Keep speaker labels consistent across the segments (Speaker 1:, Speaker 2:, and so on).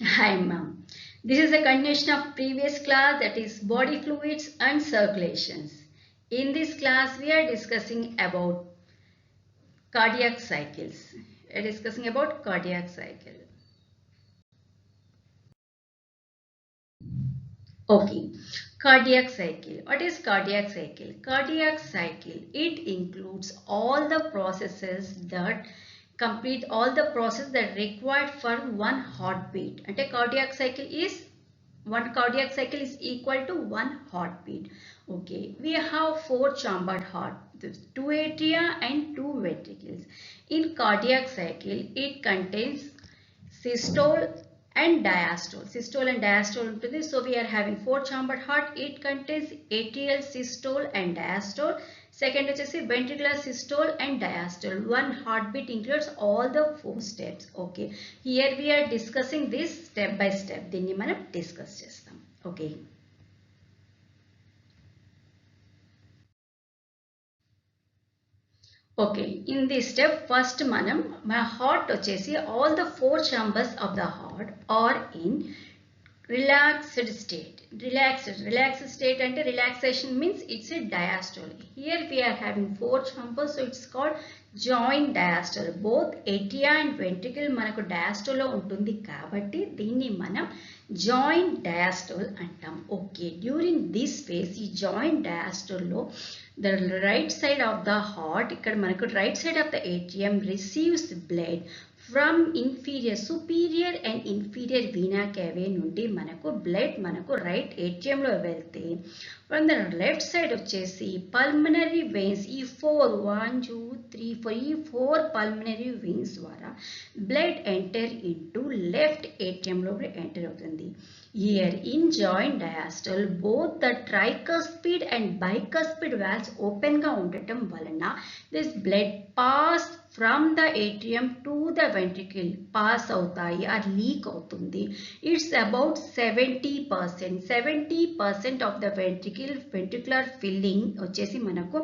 Speaker 1: Hi, ma'am. This is a continuation of previous class, that is body fluids and circulations. In this class, we are discussing about cardiac cycles. We are discussing about cardiac cycle. Okay, cardiac cycle. What is cardiac cycle? Cardiac cycle, it includes all the processes that complete all the process that required for one heartbeat. And a cardiac cycle is one cardiac cycle is equal to one heartbeat. Okay, we have four chambered heart, two atria and two ventricles. In cardiac cycle, it contains systole and diastole. Systole and diastole ఉంటుంది. So we are having four chambered heart. It contains atrial systole and diastole. Second వచ్చేసి ventricular systole and diastole. One heartbeat includes all the four steps. Okay. Here we are discussing this step by step. దీన్ని మనం discuss చేస్తాం. Okay. Okay, in this step, first మనం మన heart వచ్చేసి all the four chambers of the heart are in relaxed state. Relaxed state and relaxation means it's a diastole. Here we are having four chambers, so it's called joint diastole. Both atria and ventricle మనకు diastole లో ఉంటుంది కాబట్టి దీన్ని మనం joint diastole అంటాం. Okay, during this phase ఈ joint diastole లో the right side of the heart, ఇక్కడ మనకు right side of the atrium receives blood from inferior, superior and inferior vena cava నుండి మనకు blood మనకు right atrium లో వెళ్తే from the left side వచ్చేసి pulmonary veins ఈ 1 2 3 4 ఈ 4 pulmonary veins ద్వారా blood enter into left atrium లో enter అవుతుంది. Here in joint diastole, both the tricuspid and bicuspid valves open గా ఉండటం వలన this blood pass from the atrium to the ventricle pass అవుతాయి or leak అవుతుంది. It's about 70%. 70% of the ventricular filling వచ్చేసి మనకు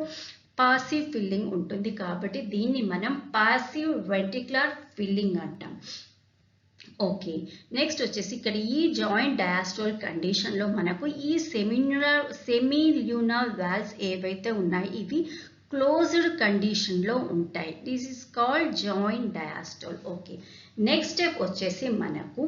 Speaker 1: passive filling ఉంటుంది కాబట్టి దీన్ని మనం passive ventricular filling అంటాం. ఓకే, నెక్స్ట్ వచ్చేసి ఇక్కడ ఈ జాయింట్ డయాస్టోల్ కండిషన్లో మనకు ఈ సెమిల్యూనర్ వాల్వ్స్ ఏవైతే ఉన్నాయో ఇవి క్లోజ్డ్ కండిషన్లో ఉంటాయి. This is called joint diastole. Okay, next step వచ్చేసి మనకు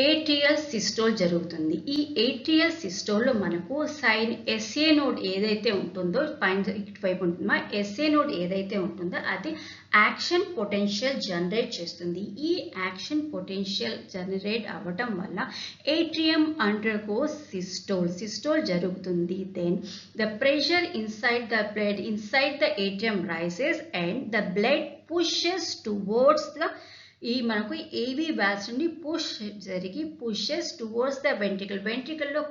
Speaker 1: ఏట్రియల్ సిస్టోల్ జరుగుతుంది. ఈ ఏట్రియల్ సిస్టోల్లో మనకు సైన్ ఎస్ఏ నోడ్ ఏదైతే ఉంటుందో పైన ఇటువైపు ఉంటుందో ఎస్ఏ నోడ్ ఏదైతే ఉంటుందో అది యాక్షన్ పొటెన్షియల్ జనరేట్ చేస్తుంది. ఈ యాక్షన్ పొటెన్షియల్ జనరేట్ అవ్వటం వల్ల ఏట్రియం అండర్గోస్ సిస్టోల్ జరుగుతుంది. Then the pressure inside the blood inside the atrium rises and the blood pushes towards the ఈ మనకు ఏవి వాల్వ్స్ నుండి పుషెస్ టువర్డ్స్ ద వెంట్రికల్ లో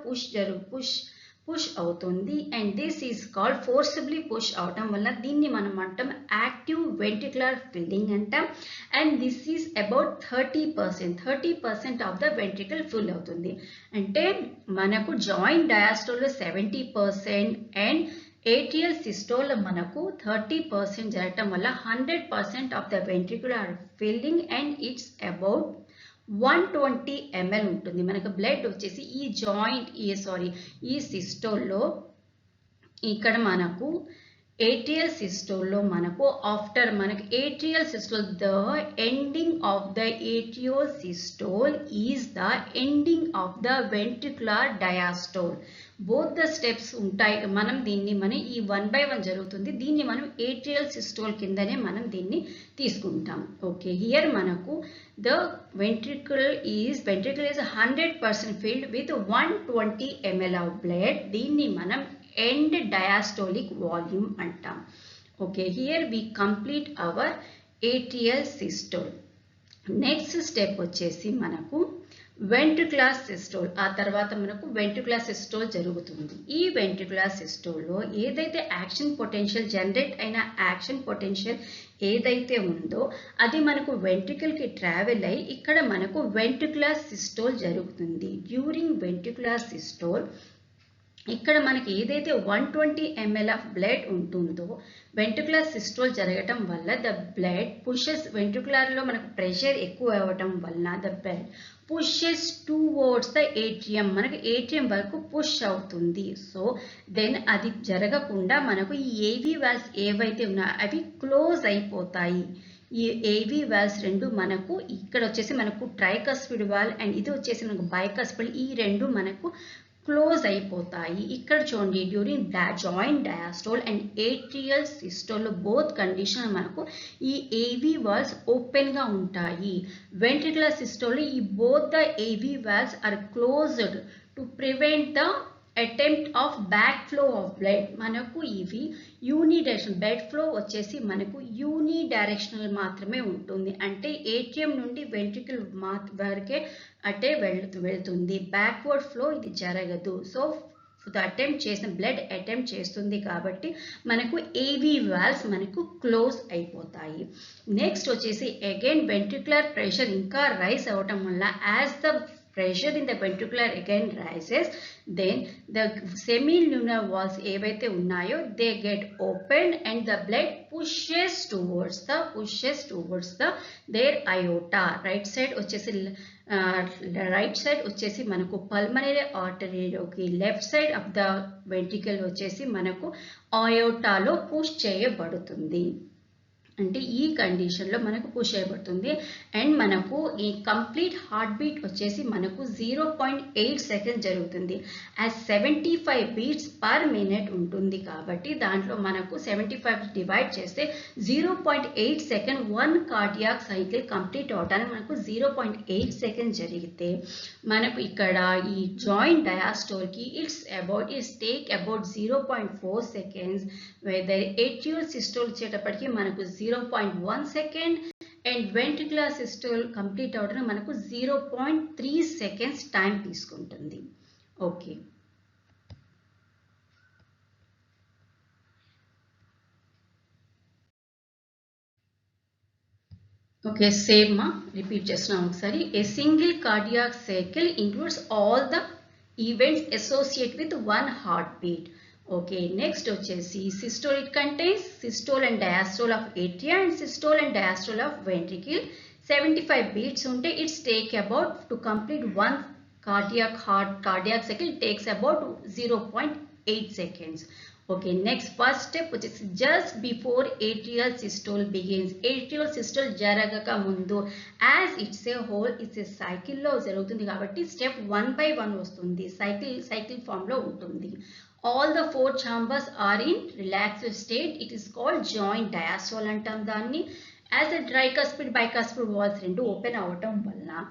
Speaker 1: push అవుతుంది. And this is called forcibly push అవటం వల్ల దీన్ని మనం అంటాం యాక్టివ్ వెంట్రికులర్ ఫిల్లింగ్ అంటాం. And this is about 30% of the ventricle full అవుతుంది. అంటే మనకు జాయింట్ డయాస్టోల్లో 70% అండ్ ఏట్రియల్ సిస్టోల్ మనకు 30% జరగటం వల్ల 100% of the ventricular filling and it's about 120 ml ఉంటుంది. మనకు బ్లడ్ వచ్చేసి ఈ సిస్టోల్లో ఇక్కడ మనకు ఏట్రియల్ సిస్టోల్లో మనకు ఆఫ్టర్ మనకు atrial systole the ending of the atrial systole is the ending of the ventricular diastole. Both the steps ఉంటాయి. మనం ఈ 1 by 1 జరుగుతుంది. దీన్ని మనం ఏట్రియల్ సిస్టోల్ కిందనే మనం దీన్ని తీసుకుంటాం. ఓకే, హియర్ మనకు the ventricle is 100% filled with 120 ml of blood. దీన్ని మనం end diastolic volume అంటాం. Okay, here we complete our atrial systole. Next step వచ్చేసి మనకు వెంట్రికులర్ సిస్టోల్. ఆ తర్వాత మనకు వెంట్రికులర్ సిస్టోల్ జరుగుతుంది. ఈ వెంట్రికులర్ సిస్టోల్లో ఏదైతే యాక్షన్ పొటెన్షియల్ జనరేట్ అయిన యాక్షన్ పొటెన్షియల్ ఏదైతే ఉందో అది మనకు వెంట్రికల్కి ట్రావెల్ అయ్యి ఇక్కడ మనకు వెంట్రికులర్ సిస్టోల్ జరుగుతుంది. డ్యూరింగ్ వెంట్రికులర్ సిస్టోల్ ఇక్కడ మనకి ఏదైతే 120 ml ఆఫ్ బ్లడ్ ఉంటుందో వెంట్రుకులర్ సిస్టోల్ జరగటం వల్ల ద బ్లడ్ పుషెస్ వెంట్రుకులర్లో మనకు ప్రెషర్ ఎక్కువ అవ్వటం వలన the blood pushes towards the atrium, మనకు ఏట్రియం వరకు పుష్ అవుతుంది. సో దెన్ అది జరగకుండా మనకు ఈ ఏవీ వాల్వ్స్ ఏవైతే ఉన్నాయో అవి క్లోజ్ అయిపోతాయి. ఈ ఏవీ వాల్వ్స్ రెండు మనకు ఇక్కడ వచ్చేసి మనకు ట్రైకస్పిడ్ వాల్వ్ అండ్ ఇది వచ్చేసి మనకు బైకస్పిడ్, ఈ రెండు మనకు క్లోజ్ అయిపోతాయి. ఇక్కడ చూడండి during joint diastole and atrial systole both condition మనకు ఈ ఏవీ వాల్వ్స్ ఓపెన్గా ఉంటాయి. వెంట్రికులర్ సిస్టోల్ ఈ both the AV valves are closed to prevent the attempt of back flow of blood. మనకు ఇవి యూనిడైరెక్షన్ బ్లడ్ ఫ్లో వచ్చేసి మనకు యూనిడైరెక్షనల్ మాత్రమే ఉంటుంది, అంటే ఏటీఎం నుండి వెంట్రికల్ వరకే అటే వెళ్తుంది, బ్యాక్వర్డ్ ఫ్లో ఇది జరగదు. సో అటెంప్ట్ చేసిన బ్లడ్ అటెంప్ట్ చేస్తుంది కాబట్టి మనకు ఏవీ వాల్వ్స్ మనకు క్లోజ్ అయిపోతాయి. నెక్స్ట్ వచ్చేసి అగైన్ వెంట్రికులర్ ప్రెషర్ ఇంకా రైస్ అవ్వటం వల్ల as the pressure in the ventricular again rises, then the semilunar walls ఏవైతే ఉన్నాయో they get opened and the blood pushes towards the their aorta. Right side వచ్చేసి మనకు pulmonary ఆర్టరీలోకి, left side of the ventricle వచ్చేసి మనకు అయోటాలో push చేయబడుతుంది. అంటే ఈ కండిషన్లో మనకు పుష్ చేయబడుతుంది అండ్ మనకు ఈ కంప్లీట్ హార్ట్ బీట్ వచ్చేసి మనకు 0.8 సెకండ్స్ జరుగుతుంది. యాజ్ 75 బీట్స్ పర్ మినిట్ ఉంటుంది కాబట్టి దాంట్లో మనకు 75 డివైడ్ చేస్తే 0.8 సెకండ్ 1 కార్డియాక్ సైకిల్ కంప్లీట్ అవడానికి మనకు 0.8 సెకండ్ జరిగితే మనకు ఇక్కడ ఈ జాయింట్ డయాస్టోల్కి it's take about 0.4 seconds. Whether atrial systole వచ్చేటప్పటికి మనకు 0.1 second and ventricular systole complete అవడానికి మనకు 0.3 సెకండ్స్ టైం తీసుకుంటుంది. ఓకే, ఓకే సేమ్ రిపీట్ చేస్తున్నాం ఒకసారి. A single cardiac cycle includes all the events associate with one heart beat. Okay, next వచ్చేసి systole, it contains systole and diastole of atria and systole and diastole of ventricle. 75 beats unte it's take about to complete one cardiac cycle takes about 0.8 seconds. Okay, next first step which is just before atrial systole begins. Atrial systole jaragaka mundu as it's a whole, it's a cycle lo jarugutundi kabatti step 1 by 1 vastundi, cycle form lo untundi. All the 4 chambers are in relaxed state. It is called joint diastole antam danni. As the tricuspid bicuspid walls rendu open avtam valla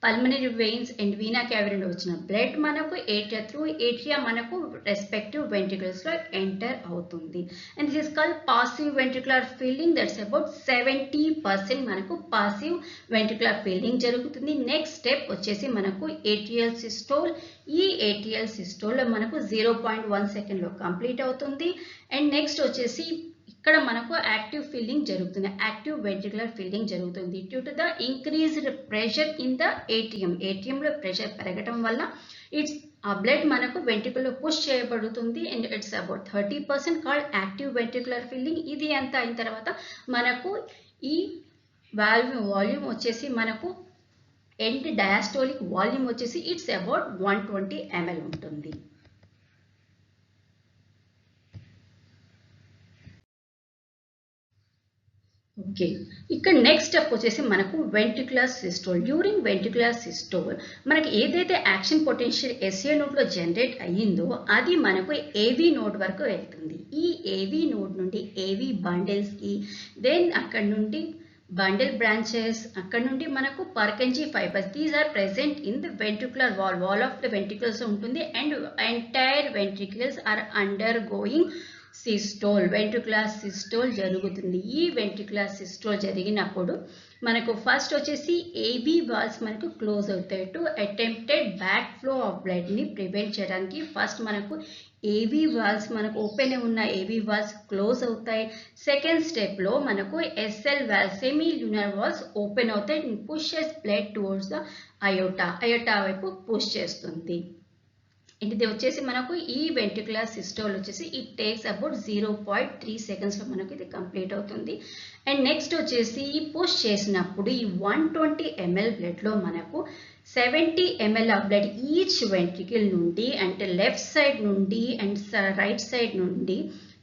Speaker 1: pulmonary veins and vena cava నుండి వచ్చిన blood మనకు atria మనకు respective ventricles లో enter అవుతుంది. And this is called passive ventricular filling. That's about 70% మనకు passive ventricular filling జరుగుతుంది. Next step వచ్చేసి మనకు ఏట్రియల్ సిస్టోల్. ఈ ఏట్రియల్ సిస్టోల్ లో మనకు 0.1 సెకండ్ లో కంప్లీట్ అవుతుంది. అండ్ నెక్స్ట్ వచ్చేసి ఇక్కడ మనకు యాక్టివ్ ఫిల్లింగ్ జరుగుతుంది, యాక్టివ్ వెంట్రికులర్ ఫిల్లింగ్ జరుగుతుంది due to the increased pressure in the ఏటీఎంలో ప్రెషర్ పెరగటం వల్ల ఇట్స్ ఆ బ్లడ్ మనకు వెంట్రికల్లో పుష్ చేయబడుతుంది and it's about 30% called active ventricular filling. ఇది అంతా అయిన తర్వాత మనకు ఈ వాల్యూమ్ వచ్చేసి మనకు ఎండ్ డయాస్టోలిక్ వాల్యూమ్ వచ్చేసి ఇట్స్ అబౌట్ 120 ml ఉంటుంది. ఓకే, ఇక్కడ నెక్స్ట్ స్టెప్ వచ్చేసి మనకు ventricular systole. During ventricular systole మనకి ఏదైతే యాక్షన్ పొటెన్షియల్ ఎస్ఏ నోడ్లో జనరేట్ అయ్యిందో అది మనకు ఏవీ నోడ్ వరకు వెళ్తుంది. ఈ ఏవీ నోడ్ నుండి ఏవీ బండిల్స్కి, దెన్ అక్కడ నుండి బండిల్ బ్రాంచెస్, అక్కడ నుండి మనకు Purkinje fibres, these are present in the ventricular wall of the ventricles ఉంటుంది. And entire ventricles are undergoing systole, ventricular systole జరుగుతుంది. ఈ వెంట్రికులర్ సిస్టోల్ జరిగినప్పుడు మనకు ఫస్ట్ వచ్చేసి ఏవీ వాల్స్ మనకు క్లోజ్ అవుతాయి. To attempted back flow of బ్లడ్ని ప్రివెంట్ చేయడానికి ఫస్ట్ మనకు ఏవీ వాల్స్ మనకు ఓపెన్ ఉన్న ఏవీ వాల్స్ క్లోజ్ అవుతాయి. సెకండ్ స్టెప్లో మనకు SL valves, semi lunar valves open అవుతాయి. Pushes blood towards the aorta వైపు పుష్ చేస్తుంది. ఇది వచ్చేసి మనకు ఈ వెంట్రికులర్ సిస్టోల్ వచ్చేసి ఇట్ టేక్స్ అబౌట్ 0.3 సెకండ్స్లో మనకు ఇది కంప్లీట్ అవుతుంది. అండ్ నెక్స్ట్ వచ్చేసి ఈ పుష్ చేసినప్పుడు ఈ 120 ml బ్లడ్లో మనకు 70 ml of blood each ventricle నుండి అంటే లెఫ్ట్ సైడ్ నుండి అండ్ రైట్ సైడ్ నుండి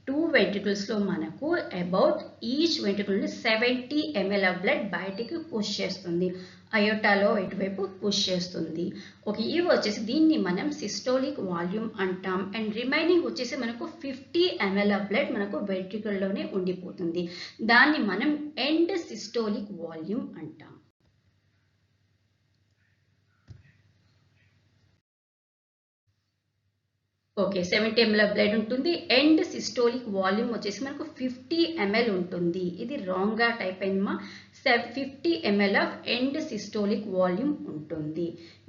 Speaker 1: 2 వెంట్రికల్స్లో మనకు అబౌట్ ఈచ్ వెంట్రికల్ నుండి 70 ml ఆఫ్ బ్లడ్ బయటికి పుష్ చేస్తుంది, అయోటాలో ఇటువైపు పుష్ చేస్తుంది. ఓకే, ఇవి వచ్చేసి దీన్ని మనం సిస్టోలిక్ వాల్యూమ్ అంటాం. అండ్ రిమైనింగ్ వచ్చేసి మనకు 50 ml ఆఫ్ బ్లడ్ మనకు వెంట్రికల్లోనే ఉండిపోతుంది, దాన్ని మనం ఎండ్ సిస్టోలిక్ వాల్యూమ్ అంటాం. ఓకే, 70 ml ఆఫ్ బ్లడ్ ఉంటుంది. ఎండ్ సిస్టోలిక్ వాల్యూమ్ వచ్చేసి మనకు 50 ml ఉంటుంది. ఇది రాంగ్గా టైప్ అయిందమ్మా. 50 ml of end systolic volume ఉంటుంది.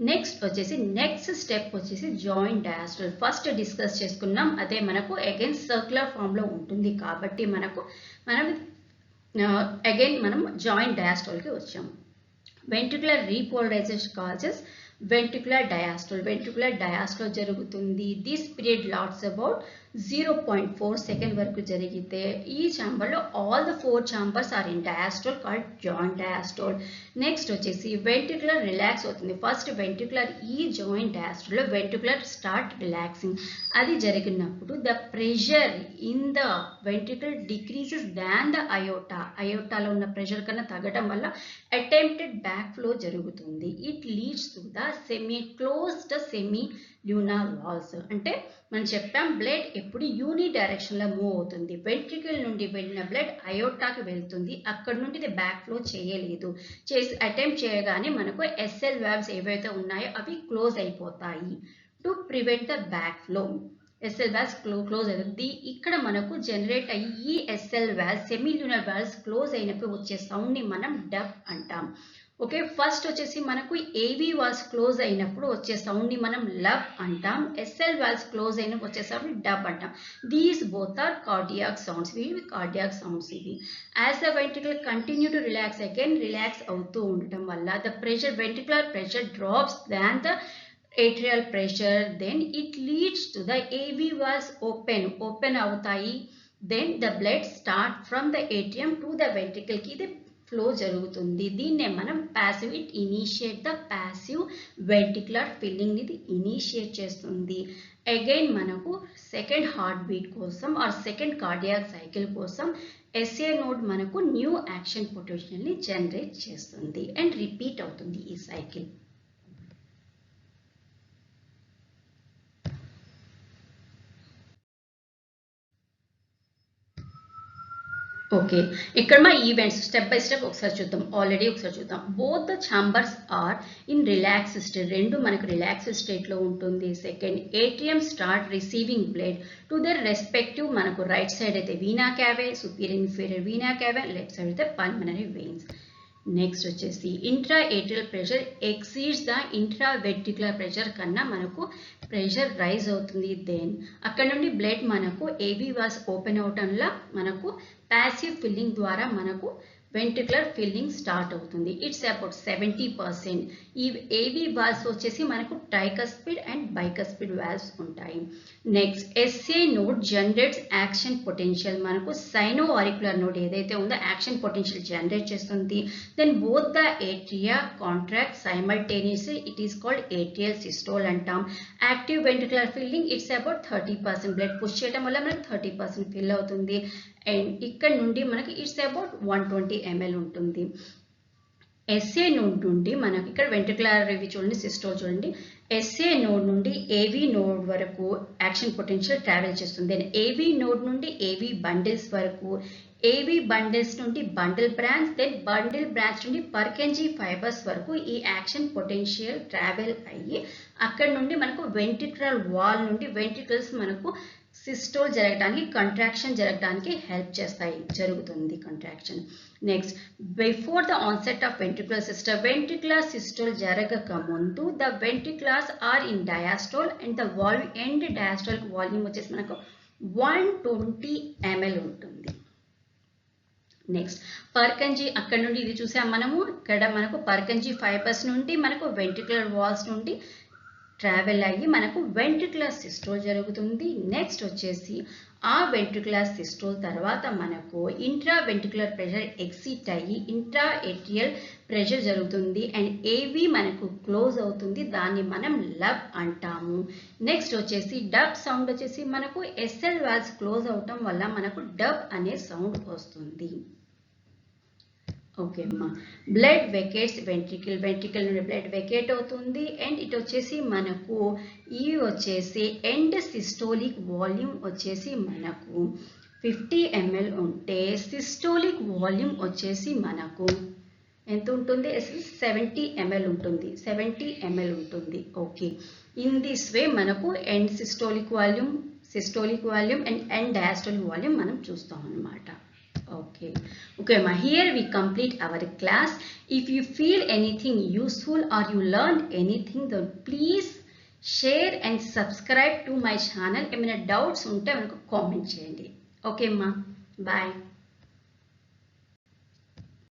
Speaker 1: నెక్స్ట్ స్టెప్ వచ్చేసి జాయింట్ డయాస్టోల్. ఫస్ట్ డిస్కస్ చేసుకున్నాం, అదే మనకు అగైన్ సర్క్యులర్ ఫామ్లో ఉంటుంది కాబట్టి మనం జాయింట్ డయాస్టోల్కి వచ్చాము. Ventricular repolarisation causes ventricular diastole. Ventricular diastole జరుగుతుంది. This period lasts about 0.4 second వరకు జరిగితే ఈ ఛాంబర్లో all the 4 chambers are in diastole called joint diastole. Next వచ్చేసి వెంట్రికులర్ రిలాక్స్ అవుతుంది. ఫస్ట్ వెంట్రికులర్ ఈ జాయింట్ డయాస్టోల్లో వెంట్రికులర్ స్టార్ట్ రిలాక్సింగ్. అది జరిగినప్పుడు the pressure in the ventricle decreases than the aorta. అయోటాలో ఉన్న ప్రెషర్ కన్నా తగ్గడం వల్ల అటెంప్టెడ్ బ్యాక్ ఫ్లో జరుగుతుంది. It leads to the closed semi lunar valves. అంటే మనం చెప్పాం బ్లడ్ ఎప్పుడు యూని డైరెక్షన్లో మూవ్ అవుతుంది. వెంట్రికల్ నుండి వెళ్ళిన బ్లడ్ అయోటాకి వెళ్తుంది, అక్కడ నుండి ఇది బ్యాక్ ఫ్లో చేయలేదు. అటెంప్ట్ చేయగానే మనకు ఎస్ఎల్ వాల్వ్స్ ఏవైతే ఉన్నాయో అవి క్లోజ్ అయిపోతాయి. To prevent the back flow SL valves close అవుతుంది. ఇక్కడ మనకు జనరేట్ అయ్యి ఈ SL valves semilunar valves close అయినప్పుడు వచ్చే సౌండ్ని మనం డబ్ అంటాం. ఓకే, ఫస్ట్ వచ్చేసి మనకు ఏవి వాల్వ్స్ క్లోజ్ అయినప్పుడు వచ్చే సౌండ్ని మనం లబ్ అంటాం. ఎస్ఎల్ వాల్వ్స్ క్లోజ్ అయినప్పుడు వచ్చే సౌండ్ డబ్ అంటాం. These both are cardiac sounds. ఇవి కార్డియాక్ సౌండ్స్. ఇవి as the ventricle continue to relax again relax అవుతూ ఉండటం వల్ల the pressure ventricular pressure drops than the atrial pressure, then it leads to the AV valves open అవుతాయి. then the blood start from the atrium to the ventricle కి ఇది flow జరుగుతుంది. దీన్నే మనం passive, it initiate the passive ventricular filling ఇది initiate చేస్తుంది. Again మనకు second heart beat కోసం ఆర్ సెకండ్ కార్డియాక్ సైకిల్ కోసం ఎస్ఏ నోడ్ మనకు న్యూ యాక్షన్ పొటెన్షియల్ ని జనరేట్ చేస్తుంది అండ్ రిపీట్ అవుతుంది ఈ సైకిల్. ఓకే, ఇక్కడ మా ఈవెంట్స్ స్టెప్ బై స్టెప్ ఒకసారి చూద్దాం. Both the chambers are in relax state. రెండు మనకు రిలాక్స్ స్టేట్లో ఉంటుంది. Second, atrium start receiving blood to the respective. మనకు రైట్ సైడ్ అయితే vena cava, superior inferior vena cava, left side అయితే పల్మనరీ వెయిన్స్. నెక్స్ట్ వచ్చేసి intra atrial pressure exceeds the intra ventricular pressure కన్నా మనకు ప్రెషర్ రైజ్ అవుతుంది. Then అక్కడ నుండి blood మనకు ఏవి వాల్వ్స్ ఓపెన్ అవటంలో మనకు ప్యాసివ్ ఫిల్లింగ్ ద్వారా మనకు వెంట్రికులర్ ఫిల్లింగ్ స్టార్ట్ అవుతుంది. It's about 70%. ఈ ఏవి వాల్వ్స్ వచ్చేసి మనకు ట్రైకస్పిడ్ అండ్ బైకస్పిడ్ వాల్వ్స్ ఉంటాయి. Next, SA node generates action potential. మనకు సైనో ఆరిక్యులర్ నోడ్ ఏదైతే ఉందో యాక్షన్ పొటెన్షియల్ జనరేట్ చేస్తుంది. Then both the atria contract simultaneously. It is called atrial systole అంటాం. Active ventricular filling it's about 30%. Blood push చేయడం వల్ల మనకు 30% fill అవుతుంది. And ఇక్కడ నుండి మనకి ఇట్స్ అబౌట్ 120 ml ఉంటుంది. ఎస్ఏ నోడ్ నుండి మనకి ఇక్కడ వెంట్రికులర్ ఇవి చూడండి, సిస్టోల్ చూడండి. ఎస్ఏ నోడ్ నుండి ఏవి నోడ్ వరకు యాక్షన్ పొటెన్షియల్ ట్రావెల్ చేస్తుంది. దెన్ ఏవి నోడ్ నుండి ఏవి బండిల్స్ వరకు, ఏవి బండిల్స్ నుండి bundle branch, then bundle branch నుండి పర్కెంజీ ఫైబర్స్ వరకు ఈ యాక్షన్ పొటెన్షియల్ ట్రావెల్ అయ్యి అక్కడ నుండి మనకు వెంట్రికులర్ వాల్ నుండి వెంట్రికల్స్ మనకు సిస్టోల్ జరగడానికి, కంట్రాక్షన్ జరగడానికి హెల్ప్ చేస్తాయి. జరుగుతుంది contraction. Next, before the onset of ventricular systole. Ventricular systole జరగక ముందు the ventriculars are in diastole and the volume end diastole volume వచ్చేసి మనకు 120 ml ఉంటుంది. నెక్స్ట్, పర్కంజీ అక్కడ నుండి ఇది చూసాం మనము. ఇక్కడ మనకు పర్కంజీ ఫైబర్స్ నుండి మనకు వెంట్రికులర్ వాల్స్ నుండి ట్రావెల్ అయ్యి మనకు వెంట్రికులర్ సిస్టోల్ జరుగుతుంది. నెక్స్ట్ వచ్చేసి ఆ వెంట్రికులర్ సిస్టోల్ తర్వాత మనకు ఇంట్రా వెంట్రికులర్ ప్రెషర్ ఎగ్జిట్ అయ్యి ఇంట్రా ఏట్రియల్ ప్రెషర్ జరుగుతుంది అండ్ ఏవి మనకు క్లోజ్ అవుతుంది, దాన్ని మనం లబ్ అంటాము. నెక్స్ట్ వచ్చేసి డబ్ సౌండ్ వచ్చేసి మనకు ఎస్ఎల్ వాల్వ్స్ క్లోజ్ అవటం వల్ల మనకు డబ్ అనే సౌండ్ వస్తుంది. ఓకే అమ్మా, బ్లడ్ వెకేట్స్ వెంట్రికల్ నుండి బ్లడ్ వెకేట్ అవుతుంది అండ్ ఇటు వచ్చేసి మనకు ఈ వచ్చేసి ఎండ్ సిస్టోలిక్ వాల్యూమ్ వచ్చేసి మనకు 50 ml ఉంటే సిస్టోలిక్ వాల్యూమ్ వచ్చేసి మనకు ఎంత ఉంటుంది, 70 ml ఉంటుంది, 70 ml ఉంటుంది. ఓకే, ఇన్ దిస్ వే మనకు end systolic volume and end diastolic volume మనం చూస్తాం అన్నమాట. Okay, ma, here we complete our class. If you feel anything useful or you learned anything, then please share and subscribe to my channel. If you have doubts, comment cheyandi. Okay ma, bye.